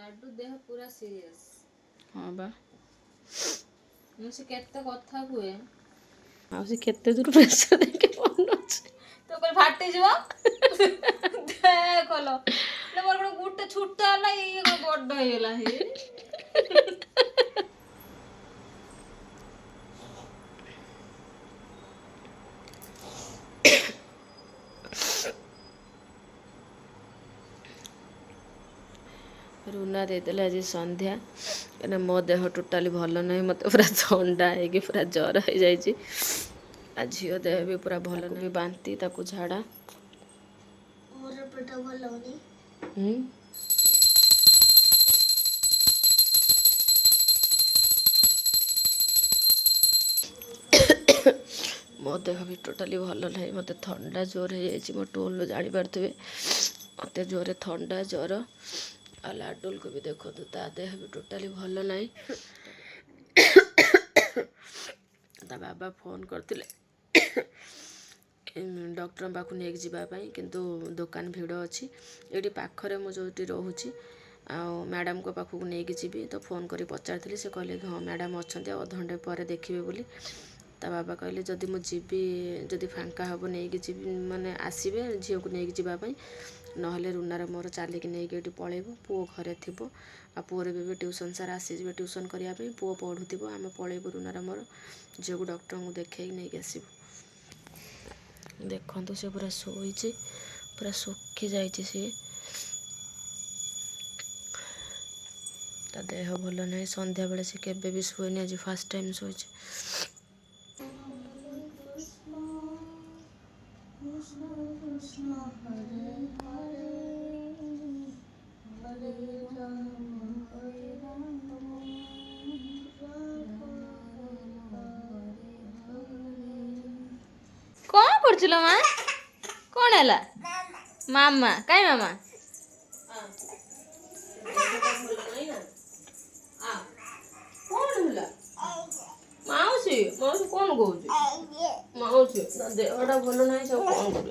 लाडू देह पूरा सीरियस। हाँ बा मुझे केते कथा हुए माउसी केते दूर प्रेसर देके फोन अछि तो कोई फाटी जीवा देखलो ले मोर कोन गुटे छुट्टा ना ये कोन बड्ड हेला हे रुना देदेला आज संध्या कहीं मो देह टोटाली भल ना मत पूरा थंडा है पूरा जर हो जाए झील देह भी पूरा भल ना बांती ताकू झाड़ा मो देह भी टोटाली भल ना मत थंडा जोर हो जाए मो टोल जापारे मत जोरे थंडा जर आ लाडुल को भी देखो ता देह भी टोटाली भल ना ता बाबा फोन करते डॉक्टर पाक नहीं जावाई किंतु दुकान भिड़ अच्छी ये पाखरे मुझे रोचे आ मैडम को पाखक नहीं जी तो फोन कर पचारि से कहले कि हाँ मैडम अच्छा अधघंटे पर देखिए बोली ता बाबा कहले जदि मुझी जदि फांका हम नहीं जी माने आसबे झील को नहीं जावाई नहले रुनार मोर चलिक नहीं पलैबू पुओ घरे थी आ पुअर भी ट्यूशन सार आसीजे ट्यूशन करने पुओ पढ़ुव आम पलैबू रुनार मोर झील को डॉक्टर को देखे नहीं आसबू देखु से पूरा शोचे पूरा सुखी जाए सी ता देह भल ना संध्या बेले से केबे भी शुएनि आज फास्ट टाइम शोचे कौन करछिलो मां कौन हैला मामा काई मामा माउसी माउसी कौन कौच माउसी देहटा भल ना सब कौन कर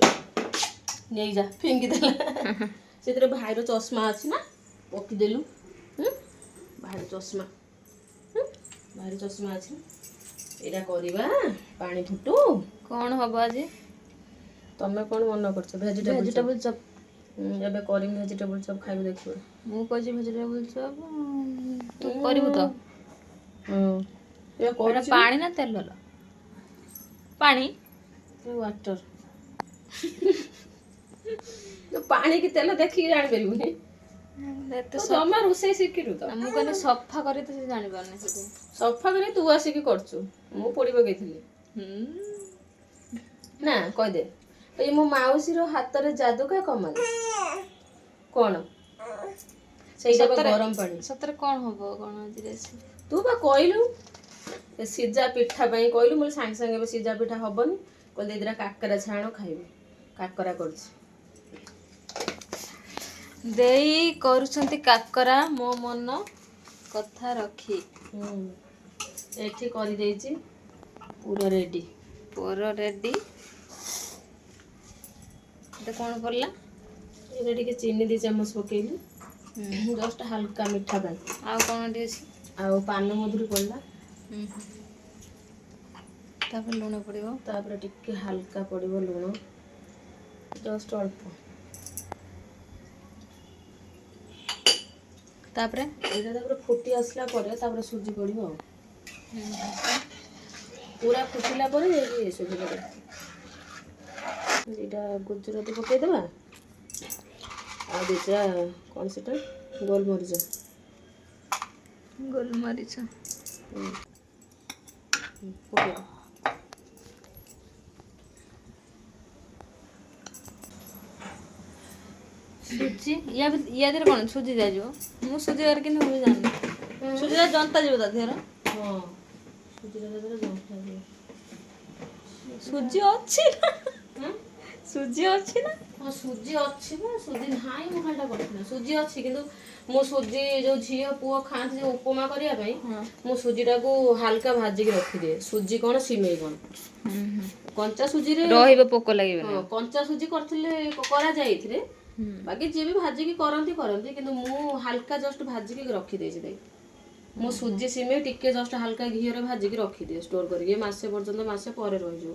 नहीं जा फिंगी देला से भाईर चश्मा अच्छी ना पकिदेलु भाईर चश्मा भाईर चश्मा अच्छी एटा करवा पानी फुटू कौन हबो आज तमें कौन मन कर वेजिटेबल चप एबे करी वेजिटेबल चप खाइबे देखियो मु कहछि वेजिटेबल चप तू करबू तो ये एटा पानी ना तेल लो पानी वाटर तो पानी की तेल देखिए जान परिबुनी तो जमा रोसे शिखिरु तो मु कहने सफा करी तो से जानि पारने से सफा करे तू आसिक करछु मु पड़ी पकईली ना कह दे ये मो माउसी रो हाथ रे जादू का कमाल कौन सेटा गरम पानी सतरे कौन हबो कौन आज रेसिपी तू बा कहलु सीजा पिठा पाई कहलु मोर सांग संगे सीजा पिठा हबनी कहले दिरा काकरा छाण खाइबे काकरा करछि देई करूछंती काकरा मो मन कथा रखी एठी करी देछि पूरा रेडी पूरा रेडी तो कौन करला ये टिके चीनी 2 चम्मच पकेली जस्ट हल्का मीठा पाई आ कौन दिसी आ पान मधुरी पड़ला तापर लूण पड़िबो तापर टिके हल्का पड़िबो लूण जस्ट अल्प तापर एटा तापर फुटी आसला परे तापर सुजी पड़िबो पूरा फुटिला परे ये सुजी पड़े एटा गुजराती पके देबा आ देचा कौन सेटा गोलमरीच पके सुजी या देर कौन सुजी दिया जो मु सुजी कर के नहीं जान सुजी जनता जीव ता देर हां सुजी रे जनता दे सुजी अच्छी ना सुजी अच्छी ना हाँ सुजी अच्छी ना सुजी नाई मु खाटा करथिना सुजी अच्छी किंतु मो सुजी जो झियो पुओ खाते जो उपमा करिया पई मु सुजीटा को हल्का भाजी के रखी दे सुजी कोन सिमेई कोन कंचा सुजी रे रहिबे पोको लागिबे हां कंचा सुजी करथिले करा जाईथरे ବାକି ଯିଏ ବି ଭାଜିକି କରନ୍ତି କିନ୍ତୁ ମୁଁ ହାଲକା ଜଷ୍ଟ ଭାଜିକି ରଖିଦେଇଛି ଦେଖ ମୁଁ ସୁଜି ସିମେଇ ଟିକେ ଜଷ୍ଟ ହାଲକା ଘିଅରେ ଭାଜିକି ରଖିଦିଏ ଷ୍ଟୋର କରିକି ମାସେ ପର୍ଯ୍ୟନ୍ତ ମାସେ ପରେ ରହିଯିବ।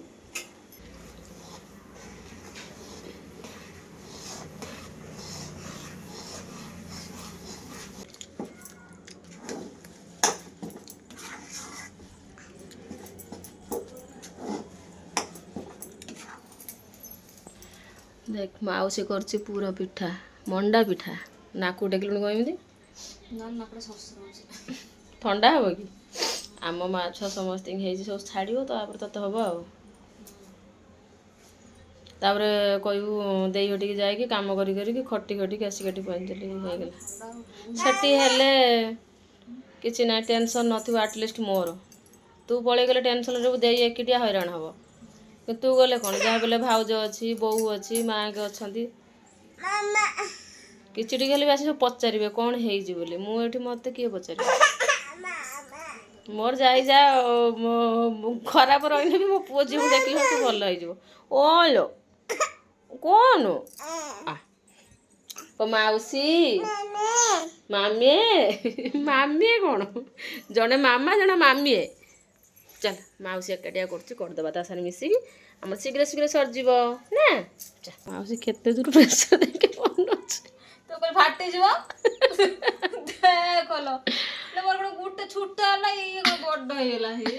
देख माउसी करछि पूरा पिठा मंडा पिठा नाकु टेकिलुण कमिति ठंडा हम कि आम मा छुआ समस्त सब छाड़ तापर तत हम तापर कहू दे हटिकी जाकि कम करी खटी खटिक आसिक पहुँचली सेठी हेले किसी ना टेंशन नथिबो एटलिस्ट मोर तू पलि गले टेंशन रे दे एकिटिया हैरान हम कि तू गले कौन जहाँ बेले भाउज अच्छी बोऊ अच्छी माँ के अच्छा किसी टी भी आस पचारे कौन है बोली मुझे मत किए पचार मोर जाई जा खराब रही भी मो पुओ झी देखी तू भल हो लो कौन मौसी मामी मामी कौन जड़े मामा जड़े मामी चल मौसी एकाटिया करदेबा ता सारे मिसिकी आम शीघ्र शीघ्र सरजीव ना मौसी केते दूर प्रेसर देके बनउछ तो पर फाटी जीव देखलो ले मोर गुटे छुट्टा होला ये बड्ड हेला हे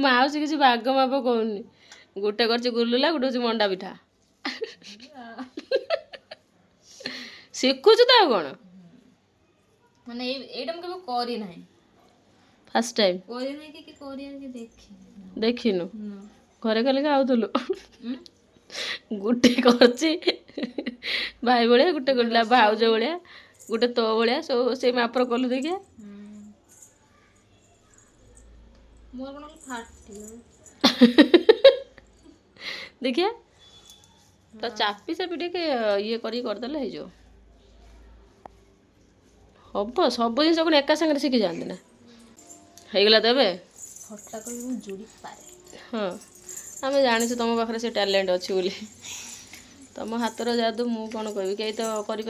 मौसी किसी भाग माप कहूनी गुटे करछि गुलुला गुटे होछि मंडा पिठा शिखुछु तो कौन माने एटा हम कबो करी नाही फर्स्ट टाइम करी नाही कि करी के देखि देखिनु घरे खाली खाउथुलु गुटे करछि भाई भलिया गुटे गुलुला भाउज भलिया गुटे तो भलिया सब से मापर कलु देखिया मोर कोन फाटी देखिया तो चापी चापी टे ये करदेले हो हम सब जिन कौन एका सागर शिखी जाते ना होगला तेबे फटा कर जोड़ी पारे हाँ आम जानी तुम पाखे से टैलेंट अच्छी बोली तुम हाथर जादू मु कौन कह कहीं तो करें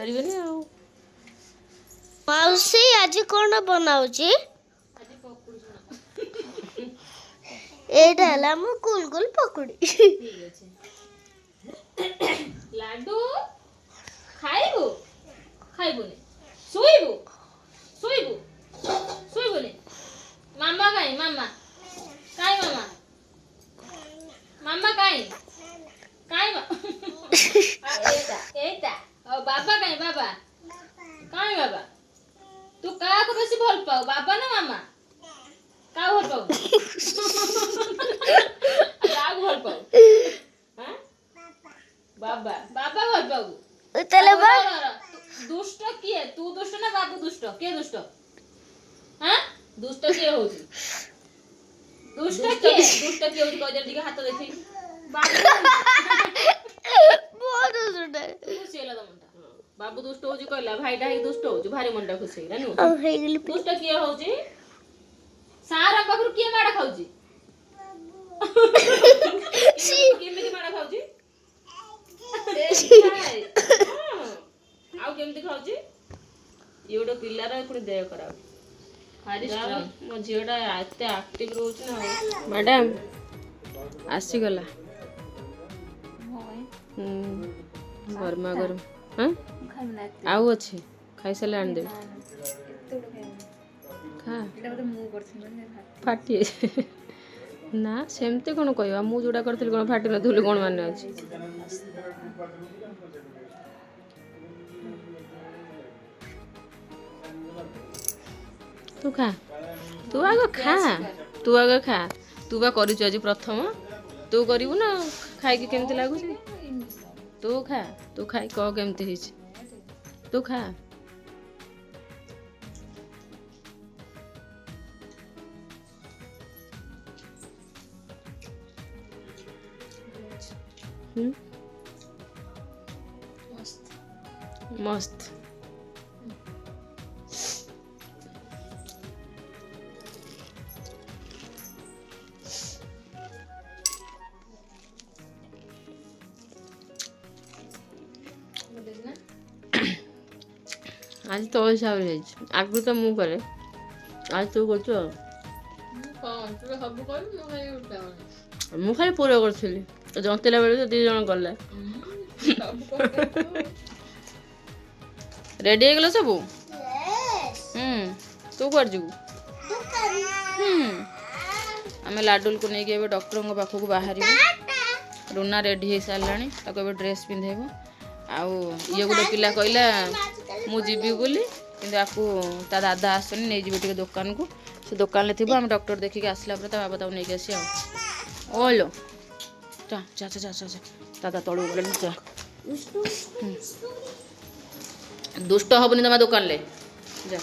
मौसी आज कौन बनाऊची एटा हला मु गुल गुल पकड़ी लाडू खाइबू खाइबुनी सोइबू सोइबू सोइबुनी मामा काई मामा काई मामा मामा काई काई एटा एटा ओ बाबा काई बाबा काई बाबा तू का को बेसी भल पाऊ बाबा ना मामा का भल पाऊ का भल पाऊ हां बाबा बाबा भल पाऊ तले बा दुष्ट किए तू दुष्ट ना बाबू दुष्ट के दुष्ट हां दुष्ट किए होची दुष्ट किए होची कह दे ठीक हाथ देखी बहुत सुंदर खुशी होला तमंटा बाबू दुष्ट होची कहला भाईटा ही दुष्ट होची भारी मनटा खुशी होला नु अब हे गेली दुष्ट किए होची सारा पाखरु किए माडा खाउची केमिति माडा खाउची आउ केमती खाउची एवडो पिल्लार पुनी देह खराब हारी मो झीटा एते एक्टिव रोच ना मैडम आसी गला गरमा गरम हाँ आउ अच्छे खाई सारे आन दे खा फाटी ना सेमती कौन कह मु जोड़ा करी कौन फाटी नी कौन मान अच्छे तू खा तू आग खा तू आग खा तू बा कर आज प्रथम तू करू ना खाई केमती लगुच तू खाई कह केमती तू खा मस्त ଆଜି ତୋ ହିସାବରେ ହେଇଛି। ଆଗରୁ ତ ମୁଁ କରେ, ଆଜି ତୁ କରୁଛୁ ଆଉ। ମୁଁ ଖାଲି ପୁର କରିଥିଲି, ଜନ୍ତିଲା ବେଳକୁ 2 ଜଣ କଲେ। ରେଡି ହେଇଗଲ ସବୁ? ତୁ କୁଆଡ଼େ ଯିବୁ? ଆମେ ଲାଡୁଲକୁ ନେଇକି ଏବେ ଡକ୍ଟରଙ୍କ ପାଖକୁ ବାହାରିବୁ। ରୁନା ରେଡି ହେଇସାରିଲାଣି, ତାକୁ ଏବେ ଡ୍ରେସ୍ ପିନ୍ଧେଇବ। ଆଉ ଇଏ ଗୋଟେ ପିଲା କହିଲା ମୁଁ ଯିବି ବୋଲି, କିନ୍ତୁ ଆକୁ ତା ଦାଦା ଆସୁନି, ନେଇଯିବେ ଟିକେ ଦୋକାନକୁ। ସେ ଦୋକାନରେ ଥିବ, ଆମେ ଡକ୍ଟର ଦେଖିକି ଆସିଲା ପରେ ତା ବାବା ତାକୁ ନେଇକି ଆସିବା ଆଉ। ଓଲୋ ଯା ଯା ଯା ଯା ଯା, ଦାଦା ତଳକୁ ଗଲେଣି, ଯା। ଦୁଷ୍ଟ ହବନି ତମେ ଦୋକାନରେ, ଯା।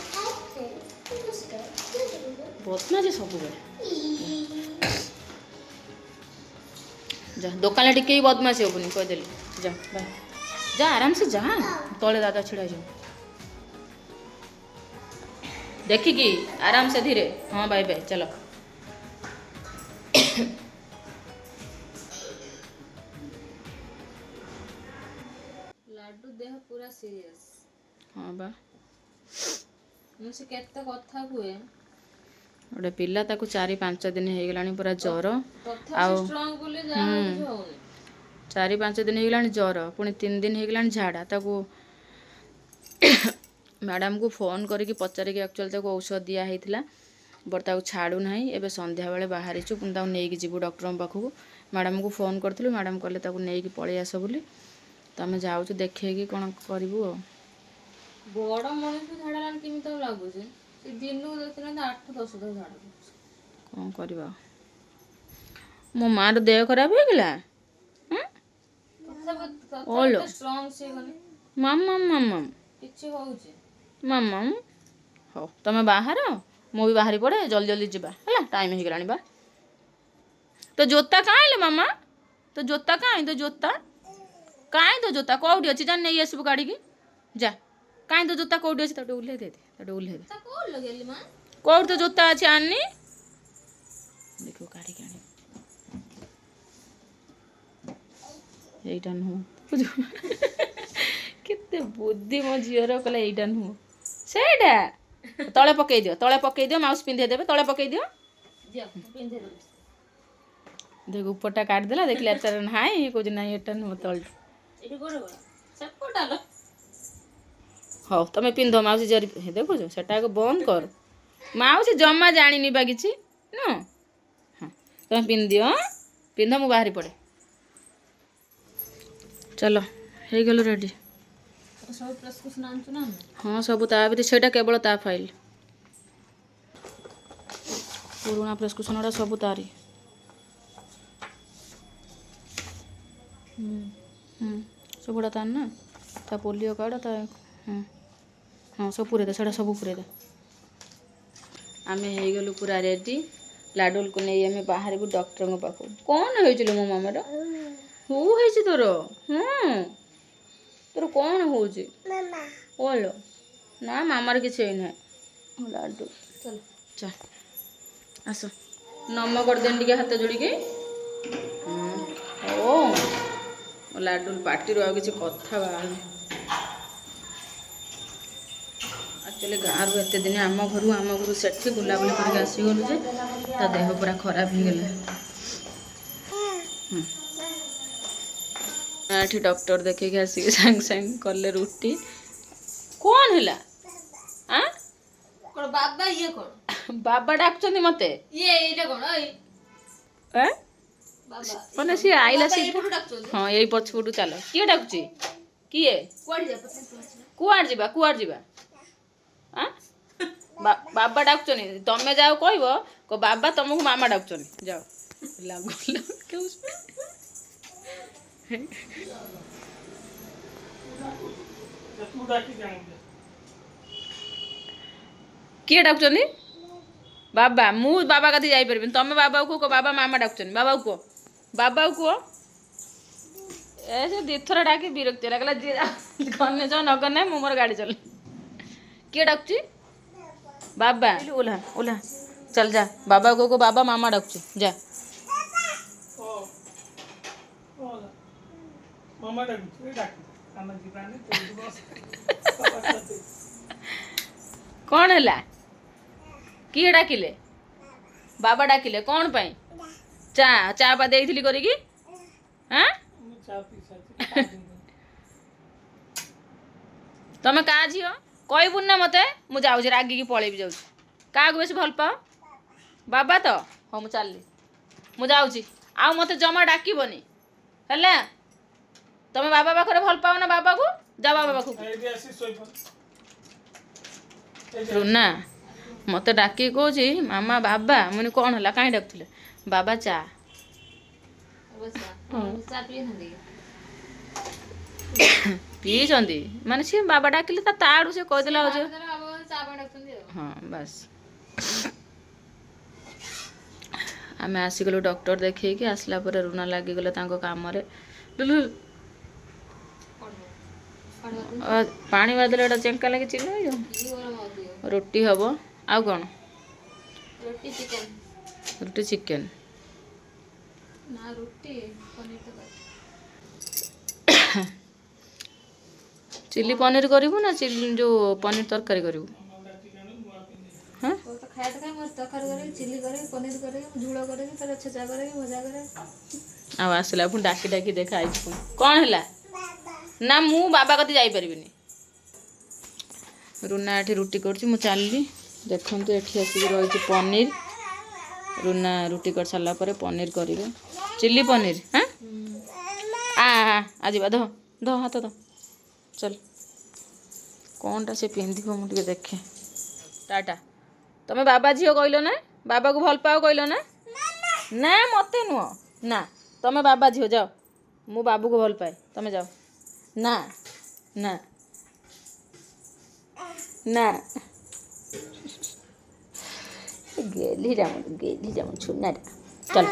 ବଦମାସି ସବୁବେଳେ, ଯା। ଦୋକାନରେ ଟିକେ ବଦମାସି ହବନି, କହିଦେଲି। ଯା ବାଏ, ଯା ଆରାମସେ ଯା। ତଳେ ଦାଦା ଛିଡ଼ା ହେଇଯିବ, ଦେଖିକି ଆରାମସେ ଧୀରେ। ହଁ ବାଏ ବାଏ, ଚାଲ। ଲାଡୁ ଦେହ ପୁରା ସିରିୟସ୍। ହଁ ବା, ମୁଁ ସେ କେତେ କଥା କୁହେ, ଗୋଟେ ପିଲା, ତାକୁ 4-5 ଦିନ ହେଇଗଲାଣି ପୁରା ଜ୍ୱର। ତଥାପି ଷ୍ଟ୍ରଙ୍ଗ ବୋଲି ଯାହା କିଛି ହଉନି। 4-5 ଦିନ ହେଇଗଲାଣି ଜ୍ୱର, ପୁଣି 3 ଦିନ ହେଇଗଲାଣି ଝାଡ଼ା। ତାକୁ ମ୍ୟାଡ଼ାମକୁ ଫୋନ୍ କରିକି ପଚାରିକି ଆକ୍ଚୁଆଲି ତାକୁ ଔଷଧ ଦିଆ ହେଇଥିଲା, ବଟ୍ ତାକୁ ଛାଡ଼ୁନାହିଁ। ଏବେ ସନ୍ଧ୍ୟାବେଳେ ବାହାରିଛୁ, ପୁଣି ତାକୁ ନେଇକି ଯିବୁ ଡକ୍ଟରଙ୍କ ପାଖକୁ। ମ୍ୟାଡ଼ାମକୁ ଫୋନ୍ କରିଥିଲୁ, ମ୍ୟାଡ଼ାମ କହିଲେ ତାକୁ ନେଇକି ପଳେଇ ଆସ ବୋଲି। ତ ଆମେ ଯାଉଛୁ, ଦେଖେଇକି କ'ଣ କରିବୁ ଆଉ। ବଡ଼ ମଣିଷ ଝାଡ଼ା ହେଲାଣି କେମିତି ତାକୁ ଲାଗୁଛି? ସେ ଦିନକୁ ଦେଖିନାହାନ୍ତି 8-10 ଥର ଝାଡ଼ା କରୁଛି। କ'ଣ କରିବା? ମୋ ମାଆର ଦେହ ଖରାପ ହେଇଗଲା। ଓଲୋ ଷ୍ଟ୍ରଙ୍ଗ ସେ ଗଲେ ମାମ କିଛି ହଉଛି। ମାମ, ହଉ ତମେ ବାହାର, ମୁଁ ବି ବାହାରି ପଡ଼େ, ଜଲ୍ଦି ଜଲ୍ଦି ଯିବା ହେଲା। ଟାଇମ୍ ହେଇଗଲାଣି ବା। ତୋ ଜୋତା କାଁ ହେଲେ ମାମା? ତୋ ଜୋତା କାଇଁ? ତୋ ଜୋତା କାଇଁ? ତୋ ଜୋତା କେଉଁଠି ଅଛି? ଯା ନେଇ ଆସିବୁ କାଢ଼ିକି, ଯା। କାଇଁ ତୋ ଜୋତା କେଉଁଠି ଅଛି? ତାକୁ ଓହ୍ଲେଇ ଦେ, ତାକୁ ଓହ୍ଲେଇ ଦେ। କେଉଁଠି ତୋ ଜୋତା ଅଛି? ଆଣିନି, ଦେଖିବୁ କାଢ଼ିକି ଆଣିବୁ। এইটা ନୁହଁ, କେତେ ବୁଦ୍ଧି ମୋ ଝିଅର। କହିଲା ଏଇଟା ନୁହଁ, ସେଇଟା। ତଳେ ପକେଇ ଦିଅ, ତଳେ ପକେଇ ଦିଅ, ମାଉସୀ ପିନ୍ଧେଇ ଦେବେ। ତଳେ ପକେଇ ଦିଅ। ଦେଖ ଉପରଟା କାଟିଦେଲା, ଦେଖିଲା ଏଟାର ନାହିଁ, କହୁଛି ନାଇଁ ଏଟା ନୁହଁ, ତଳଟା। ହଉ ତମେ ପିନ୍ଧ, ମାଉସୀ ଜରି। ଦେଖୁଛ, ସେଟା ଆଗ ବନ୍ଦ କର। ମାଉସୀ ଜମା ଜାଣିନି ବା କିଛି ନୁହଁ। ହଁ ତମେ ପିନ୍ଧିଦିଅ, ପିନ୍ଧ, ମୁଁ ବାହାରି ପଡ଼େ। ଚାଲ, ହେଇଗଲୁ ରେଡ଼ି। ସବୁ ପ୍ରେସକ୍ରିପସନ୍ ଆଣିଛୁ ନା? ହଁ ସବୁ ତା ଭିତରେ, ସେଇଟା କେବଳ ତା ଫାଇଲ୍। ପୁରୁଣା ପ୍ରେସକ୍ରିପସନ୍ ଗୁଡ଼ା ସବୁ ତାରି। ସବୁଗୁଡ଼ା ତାର ନା, ତା ପୋଲିଓ କାର୍ଡ଼, ତା ହଁ ସବୁ ପୁରେଇ ଦେ, ସେଇଟା ସବୁ ପୁରେଇ ଦେ। ଆମେ ହେଇଗଲୁ ପୁରା ରେଡ଼ି। ଲାଡୁଲକୁ ନେଇ ଆମେ ବାହାରିବୁ ଡକ୍ଟରଙ୍କ ପାଖକୁ। କ'ଣ ହେଇছিল ମୋ ମାମାର? ହୁ ହେଇଛି ତୋର? ତୋର କ'ଣ ହେଉଛି? ଓଲୋ ନା, ମାମାର କିଛି ହେଇନାହିଁ। ଲାଡୁ ଚା, ଆସ, ନମ କରିଦେନି ଟିକେ ହାତ ଯୋଡ଼ିକି। ଓ ଲାଡୁଲ ପାଟିରୁ ଆଉ କିଛି କଥା ବାହାରୁନି। ଆକ୍ଚୁଆଲି ଗାଁରୁ ଏତେ ଦିନ ଆମ ଘରୁ ସେଠି ବୁଲାବୁଲି କରିକି ଆସିଗଲୁ ଯେ ତା ଦେହ ପୁରା ଖରାପ ହେଇଗଲା। ଏଠି ଡକ୍ଟର ଦେଖେଇକି ଆସିକି ସାଙ୍ଗେ ସାଙ୍ଗେ କଲେ ରୁଟି। କ'ଣ ହେଲା? କ'ଣ ବାବା? ଇଏ କ'ଣ ବାବା ଡାକୁଛନ୍ତି ମତେ? ଏଇଟା କ'ଣ? ମାନେ ସିଏ ଆଇଲା, ହଁ ଏଇ ପଛପଟୁ ଚାଲ। କିଏ ଡାକୁଛି? କିଏ? କୁଆଡ଼େ ଯିବା? କୁଆଡ଼େ ଯିବା? ବାବା ଡାକୁଛନ୍ତି, ତମେ ଯାଅ କହିବ ବାବା ତମକୁ ମାମା ଡାକୁଛନ୍ତି, ଯାଅ। କିଏ ଡାକୁଛନ୍ତି? ବାବା। ମୁଁ ବାବା କତିକି ଯାଇପାରିବିନି, ତମେ ବାବାକୁ କୁହ, ବାବା ମାମା ଡାକୁଛନ୍ତି। ବାବାକୁ କୁହ, ବାବାକୁ କୁହ। ଏ ସେ 2 ଥର ଡାକି ବିରକ୍ତି ଲାଗିଲା। ଯିଏ ଗନେ ଯାଅ, ନଗନେ ନାହିଁ, ମୁଁ ମୋର ଗାଡ଼ି ଚଲେଇ। କିଏ ଡାକୁଛି? ବାବା। ଓହ୍ଲା ଓହ୍ଲା, ଚାଲ ଯା। ବାବା କୁହ, ବାବା ମାମା ଡାକୁଛି, ଯା। କ'ଣ ହେଲା? କିଏ ଡାକିଲେ? ବାବା ଡାକିଲେ କ'ଣ ପାଇଁ? ଚା ପା ଦେଇଥିଲି କରିକି? ହାଁ ତମେ କାହା ଝିଅ କହିବୁନି ନା ମତେ? ମୁଁ ଯାଉଛି ରାଗିକି ପଳେଇବି ଯାଉଛି। କାହାକୁ ବେଶୀ ଭଲ ପାଅ? ବାବା ତ? ହଉ ମୁଁ ଚାଲିଲି, ମୁଁ ଯାଉଛି। ଆଉ ମତେ ଜମା ଡାକିବନି ହେଲା। ତମେ ବାବା ପାଖରେ ଭଲ ପାଅ ନା ବାବାକୁ? ଯାଅ ବାବା ପାଖକୁ। ରୁନା ମତେ ଡାକିକି କହୁଛି ମାମା ବାବା। ମାନେ କ'ଣ ହେଲା? କାହିଁ ଡାକୁଥିଲେ? ବାବା ଚା। ଚା ପିଇଥାନ୍ତି କି? ପିଇଛନ୍ତି ମାନେ ସିଏ ବାବା ଡାକିଲେ ତା ଆଡୁ ସେ କହିଦେଲା ହଉଛି ଚା ପାଇଁ ଡାକୁଛନ୍ତି ଆଉ। ହଁ ବାସ୍। ଆମେ ଆସିଗଲୁ ଡକ୍ଟର ଦେଖେଇକି ଆସିଲା ପରେ ରୁନା ଲାଗିଗଲେ ତାଙ୍କ କାମରେ। ପାଣି ବାଦଲ ଏଟା ଚେଙ୍କା ଲାଗି ଚିହ୍ନ ହେଇଯିବ। ରୁଟି ହବ। ଆଉ କ'ଣ? ରୁଟି ଚିକେନ। ରୁଟି ଚିକେନ। ନା ରୁଟି ପନିର ତରକାରୀ। ଚିଲି ପନିର କରିବୁ ନା ଯୋଉ ପନିର ତରକାରୀ କରିବୁ? ହଁ ଖାଇବା ମୁଁ ତରକାରୀ କରିକି ଚିଲି କରିକି ପନିର କରିକି ଝୋଳ କରିକି ତାର ଛେଚା କରିକି ଭଜା କରିକି। ଆଉ ଆସିଲା ପୁଣି ଡାକି ଡାକି ଦେଖା ହେଇଛି ପୁଣି। କ'ଣ ହେଲା? ନା ମୁଁ ବାବା କତି ଯାଇପାରିବିନି। ରୁନା ଏଠି ରୁଟି କରୁଛି, ମୁଁ ଚାଲିଲି। ଦେଖନ୍ତୁ ଏଠି ଆସିକି ରହିଛି ପନିର। ରୁନା ରୁଟି କରିସାରିଲା ପରେ ପନିର କରିବେ, ଚିଲି ପନିର। ହଁ ଆଜିବା ଧ ହାତ ଧ ଚାଲ। କ'ଣଟା ସେ ପିନ୍ଧିବ ମୁଁ ଟିକେ ଦେଖେ। ଟାଟା। ତମେ ବାବା ଝିଅ କହିଲ ନା? ବାବାକୁ ଭଲ ପାଅ କହିଲ ନା? ନା ମତେ ନୁହଁ। ନା ତମେ ବାବା ଝିଅ ଯାଅ। ମୁଁ ବାବୁକୁ ଭଲ ପାଏ, ତମେ ଯାଅ। ନା ନା ନା ଗେଲି ଯାମ ଛୁନାଟା ଚାଲ।